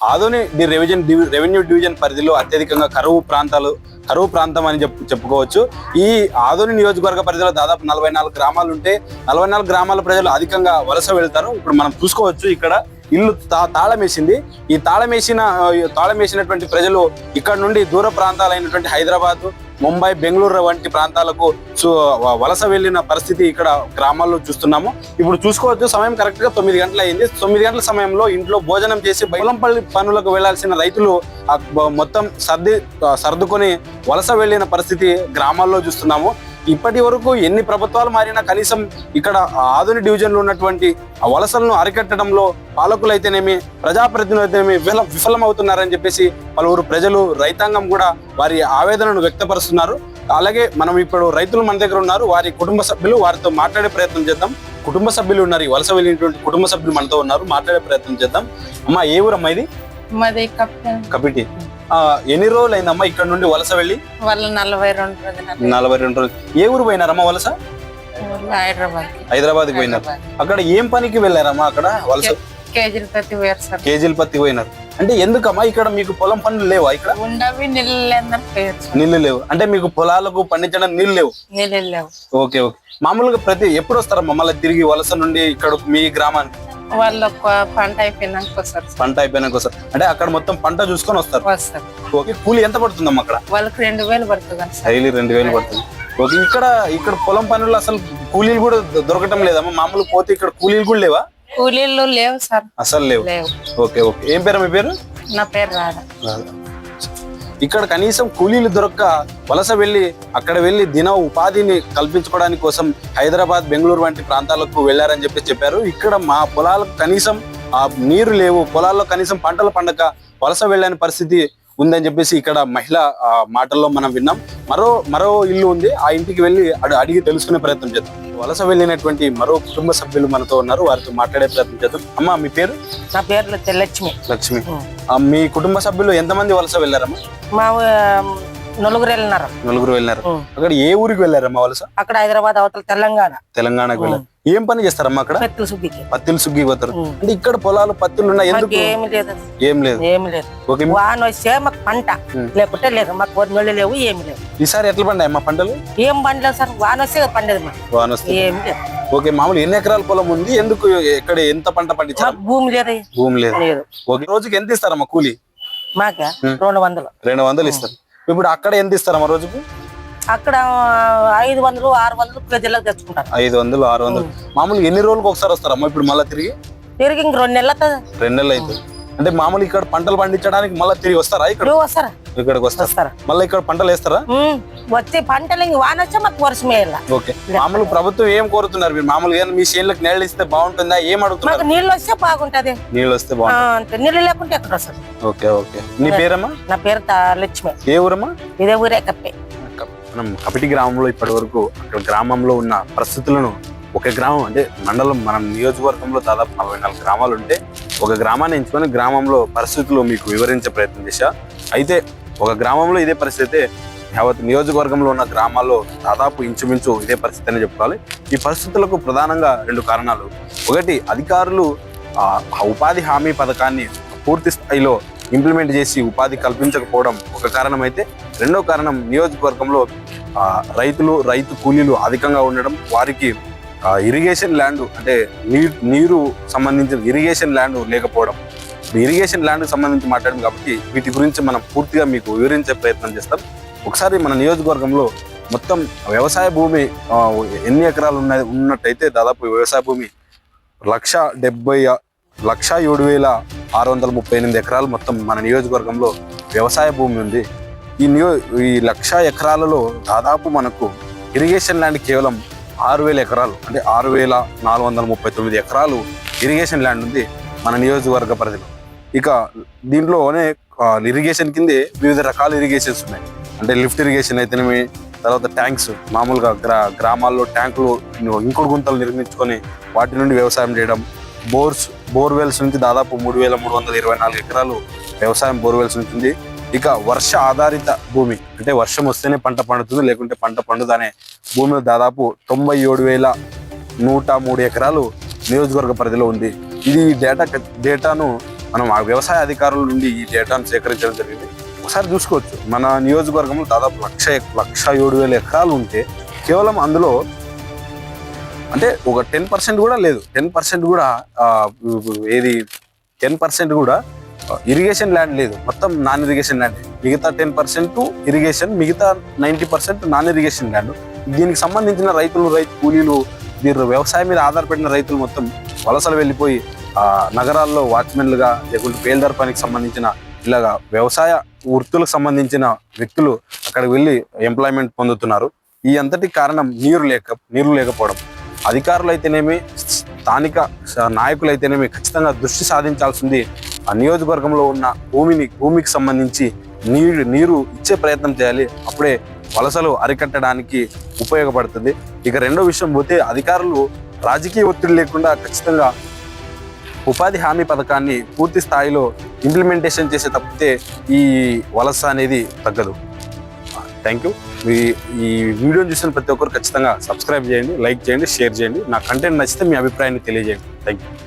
Adoni revenue division పరిధిలో అత్యధికంగా కరువు ప్రాంతం అని చెప్పుకోవచ్చు. ఈ ఆదోని నియోజకవర్గ పరిధిలో దాదాపు 44 గ్రామాలు ఉంటే 44 గ్రామాల ప్రజలు అధికంగా వలస వెళ్తారు. ఇప్పుడు మనం చూసుకోవచ్చు ఇక్కడ ఇల్లు తాళమేసింది. ఈ తాళమేసినటువంటి ప్రజలు ఇక్కడ నుండి దూర ప్రాంతాలైనటువంటి హైదరాబాద్, ముంబై, బెంగళూరు వంటి ప్రాంతాలకు వలస వెళ్లిన పరిస్థితి ఇక్కడ గ్రామాల్లో చూస్తున్నాము. ఇప్పుడు చూసుకోవచ్చు సమయం కరెక్ట్ గా 9 గంటలు అయింది. 9 గంటల సమయంలో ఇంట్లో భోజనం చేసి బైలంపల్లి పనులకు వెళ్లాల్సిన రైతులు మొత్తం సర్దుకొని వలస వెళ్లిన పరిస్థితి గ్రామాల్లో చూస్తున్నాము. ఇప్పటి వరకు ఎన్ని ప్రభుత్వాలు మారినా కనీసం ఇక్కడ ఆదోని డివిజన్ లో ఉన్నటువంటి వలసలను అరికట్టడంలో పాలకులైతేనేమి, ప్రజాప్రతినిధులైతేనేమి విఫలమవుతున్నారని చెప్పేసి పలువురు ప్రజలు, రైతాంగం కూడా వారి ఆవేదనను వ్యక్తపరుస్తున్నారు. అలాగే మనం ఇప్పుడు రైతులు మన దగ్గర ఉన్నారు, వారి కుటుంబ సభ్యులు, వారితో మాట్లాడే ప్రయత్నం చేద్దాం. కుటుంబ సభ్యులు ఉన్నారు, ఈ వలస వెళ్ళినటువంటి కుటుంబ సభ్యులు మనతో ఉన్నారు, మాట్లాడే ప్రయత్నం చేద్దాం. అమ్మా, ఏ ఊరమ్మా ఇది? కపిటి. ఎన్ని రోజులు అయిందమ్మా ఇక్కడ నుండి వలస వెళ్ళి? 42 రోజులు. ఏ ఊరు పోయినారమ్మా వలస? హైదరాబాద్ పోయినారు. అక్కడ ఏం పనికి వెళ్ళారమ్మా? అక్కడ వలస కేజీల పత్తి పోయినారు. అంటే ఎందుకమ్మా ఇక్కడ మీకు పొలం పనులు లేవా? ఇక్కడ నీళ్లు లేవు అంటే మీకు పొలాలకు పండించడం నీళ్ళు లేవు. ఓకే. మామూలుగా ఎప్పుడు వస్తారమ్మా మళ్ళీ తిరిగి వలస నుండి ఇక్కడ మీ గ్రామానికి? పంట అయిపోయినాక వస్తారు. అంటే అక్కడ మొత్తం పంట చూసుకొని వస్తారు. ఓకే. కూలి ఎంత పడుతుందమ్మా అక్కడ? వాళ్ళకి 2000 పడుతుంది. డైలీ 2000 పడుతుంది. ఓకే. ఇక్కడ పొలం పనులు అసలు కూలీలు కూడా దొరకటం లేదమ్మా? మామూలు పోతే ఇక్కడ కూలీలు కూడా లేవా? కూలీలు లేవు సార్, అసలు లేవు. ఓకే. ఏం పేరు మీ పేరు? నా పేరు రాధ. ఇక్కడ కనీసం కూలీలు దొరక్క వలస అక్కడ వెళ్లి దిన ఉపాధిని కల్పించుకోవడానికి కోసం హైదరాబాద్, బెంగళూరు వంటి ప్రాంతాలకు వెళ్లారని చెప్పారు. ఇక్కడ మా పొలాలకు కనీసం నీరు లేవు, పొలాల్లో కనీసం పంటలు పండక వలస వెళ్ళని పరిస్థితి ఉందని చెప్పేసి ఇక్కడ మహిళ మాటల్లో మనం విన్నాం. మరో ఇల్లు ఉంది, ఆ ఇంటికి వెళ్ళి అడిగి తెలుసుకునే ప్రయత్నం చేద్దాం. వలస వెళ్ళినటువంటి మరో కుటుంబ సభ్యులు మనతో ఉన్నారు, వారితో మాట్లాడే ప్రయత్నం చేద్దాం. అమ్మా, మీ పేరు? నా పేరు లక్ష్మి. మీ కుటుంబ సభ్యులు ఎంతమంది వలస వెళ్ళారమ్మా? మా నలుగురు వెళ్ళినారు. అక్కడ ఏ ఊరికి వెళ్ళారమ్మా వలస? అక్కడ హైదరాబాద్, అవతల తెలంగాణకు వెళ్ళారు. ఏం పని చేస్తారమ్మా అక్కడ? పత్తిలు సుగ్గి పోతారు. అంటే ఇక్కడ పొలాలు పత్తులు ఉన్నాయి, ఎందుకు? ఏం లేదు. వాన వస్తే మాకు పంట, లేకుంటే లేదు. మాకు నీళ్ళు లేవు, ఏమి లేవు. ఈసారి ఎట్లా పండాయి అమ్మా పంటలు? ఏం పండలేదు సార్, వాన వస్తే పండేది మాకు. వాన వస్తే ఏం లేదు. ఓకే. మామూలు ఎన్ని ఎకరాల పొలం ఉంది? ఎందుకు ఇక్కడ ఎంత పంట పండించారు? భూమి లేదు. ఓకే. రోజుకి ఎంత ఇస్తారమ్మా కూలి? మాక 200 ఇస్తారు. ఇప్పుడు అక్కడ ఎంత ఇస్తారమ్మా రోజుకు? అక్కడ 500, 600 ప్రజలకు తెచ్చుకుంటారు. 500, 600. మామూలు ఎన్ని రోజులకు ఒకసారి వస్తారమ్మా ఇప్పుడు మళ్ళీ తిరిగి? ఇంక 2 నెలలు అవుతుంది. అంటే మామూలు ఇక్కడ పంటలు పండించడానికి మళ్ళీ తిరిగి వస్తారా? ఇక్కడికి వస్తారా? మళ్ళీ ఇక్కడ పంటలు వేస్తారా? వచ్చే పంటలు వాన వచ్చా మాకు వర్షం వేయాలి. ఓకే. మామూలు ప్రభుత్వం ఏం కోరుతున్నారు మీరు? మామూలుగా మీ చేనులకు నీళ్ళు ఇస్తే బాగుంటుందా? ఏం అడుగుతున్నారు? నీళ్ళు వస్తే బాగుంటది. నీళ్ళు వస్తే బాగుంటుంది. నీళ్ళు లేకుంటే ఎక్కడ వస్తుంది? ఓకే. నీ పేరమ్మా? నా పేరు లక్ష్మి. ఏ ఊరమ్మా? ఇదే ఊరే కప్పే. మనం కపిటి గ్రామంలో ఇప్పటి వరకు అక్కడ గ్రామంలో ఉన్న పరిస్థితులను, ఒక గ్రామం అంటే మండలం, మనం నియోజకవర్గంలో దాదాపు 44 గ్రామాలు ఉంటే ఒక గ్రామాన్ని ఎంచుకొని గ్రామంలో పరిస్థితులు మీకు వివరించే ప్రయత్నం చేశా. అయితే ఒక గ్రామంలో ఇదే పరిస్థితి, యావత్ నియోజకవర్గంలో ఉన్న గ్రామాల్లో దాదాపు ఇంచుమించు ఇదే పరిస్థితి అని చెప్పుకోవాలి. ఈ పరిస్థితులకు ప్రధానంగా 2 కారణాలు. ఒకటి, అధికారులు ఉపాధి హామీ పథకాన్ని పూర్తి స్థాయిలో ఇంప్లిమెంట్ చేసి ఉపాధి కల్పించకపోవడం ఒక కారణం అయితే, రెండో కారణం నియోజకవర్గంలో రైతు కూలీలు అధికంగా ఉండడం, వారికి ఇరిగేషన్ ల్యాండ్ అంటే నీరు సంబంధించిన ఇరిగేషన్ ల్యాండ్ లేకపోవడం. ఇరిగేషన్ ల్యాండ్ సంబంధించి మాట్లాడడం కాబట్టి వీటి గురించి మనం పూర్తిగా మీకు వివరించే ప్రయత్నం చేస్తాం. ఒకసారి మన నియోజకవర్గంలో మొత్తం వ్యవసాయ భూమి ఎన్ని ఎకరాలు ఉన్నట్టయితే దాదాపు వ్యవసాయ భూమి 1,07,638 ఎకరాలు మొత్తం మన నియోజకవర్గంలో వ్యవసాయ భూమి ఉంది. ఈ 1,00,000 ఎకరాలలో దాదాపు మనకు ఇరిగేషన్ ల్యాండ్ కేవలం 6,000 ఎకరాలు, అంటే 6,439 ఎకరాలు ఇరిగేషన్ ల్యాండ్ ఉంది మన నియోజకవర్గ పరిధిలో. ఇక దీంట్లోనే ఇరిగేషన్ కిందే వివిధ రకాల ఇరిగేషన్స్ ఉన్నాయి. అంటే లిఫ్ట్ ఇరిగేషన్ అయితేనేమి, తర్వాత ట్యాంక్స్, మామూలుగా గ్రామాల్లో ట్యాంకులు, ఇంకుడు గుంతలు నిర్మించుకొని వాటి నుండి వ్యవసాయం చేయడం, బోర్వెల్స్ నుంచి దాదాపు 3,324 ఎకరాలు వ్యవసాయం బోర్వెల్స్ ఉంటుంది. ఇక వర్ష ఆధారిత భూమి, అంటే వర్షం వస్తేనే పంట పండుతుంది, లేకుంటే పంట పండుదనే భూమిలో దాదాపు 97,103 ఎకరాలు నియోజకవర్గ పరిధిలో ఉంది. ఇది డేటాను మనం ఆ వ్యవసాయ అధికారుల నుండి ఈ డేటాను సేకరించడం జరిగింది. ఒకసారి చూసుకోవచ్చు, మన నియోజకవర్గంలో దాదాపు 1,07,000 ఎకరాలు ఉంటే కేవలం అందులో అంటే ఒక 10% కూడా లేదు. 10% కూడా ఏది 10% కూడా ఇరిగేషన్ ల్యాండ్ లేదు, మొత్తం నాన్ ఇరిగేషన్ ల్యాండ్. మిగతా 10% ఇరిగేషన్, మిగతా 90% నాన్ ఇరిగేషన్ ల్యాండ్. దీనికి సంబంధించిన రైతు కూలీలు, వీరు వ్యవసాయం మీద ఆధారపడిన రైతులు మొత్తం వలసలు వెళ్ళిపోయి నగరాల్లో వాచ్మెన్లుగా, లేకుంటే బేల్దార్ పనికి సంబంధించిన ఇలాగా వ్యవసాయ వృత్తులకు సంబంధించిన వ్యక్తులు అక్కడికి వెళ్ళి ఎంప్లాయ్మెంట్ పొందుతున్నారు. ఈ అంతటి కారణం నీరు లేకపోవడం. అధికారులు అయితేనేమి, స్థానిక నాయకులు అయితేనేమి ఖచ్చితంగా దృష్టి సాధించాల్సింది ఆ నియోజకవర్గంలో ఉన్న భూమికి సంబంధించి నీరు ఇచ్చే ప్రయత్నం చేయాలి. అప్పుడే వలసలు అరికట్టడానికి ఉపయోగపడుతుంది. ఇక రెండో విషయం పోతే, అధికారులు రాజకీయ ఒత్తిడి లేకుండా ఖచ్చితంగా ఉపాధి హామీ పథకాన్ని పూర్తి స్థాయిలో ఇంప్లిమెంటేషన్ చేసే తప్పితే ఈ వలస అనేది తగ్గదు. Thank you. ఈ వీడియోని చూసిన ప్రతి ఒక్కరు ఖచ్చితంగా సబ్స్క్రైబ్ చేయండి, లైక్ చేయండి, షేర్ చేయండి. నా కంటెంట్ నచ్చితే మీ అభిప్రాయాన్ని తెలియజేయండి. Thank you.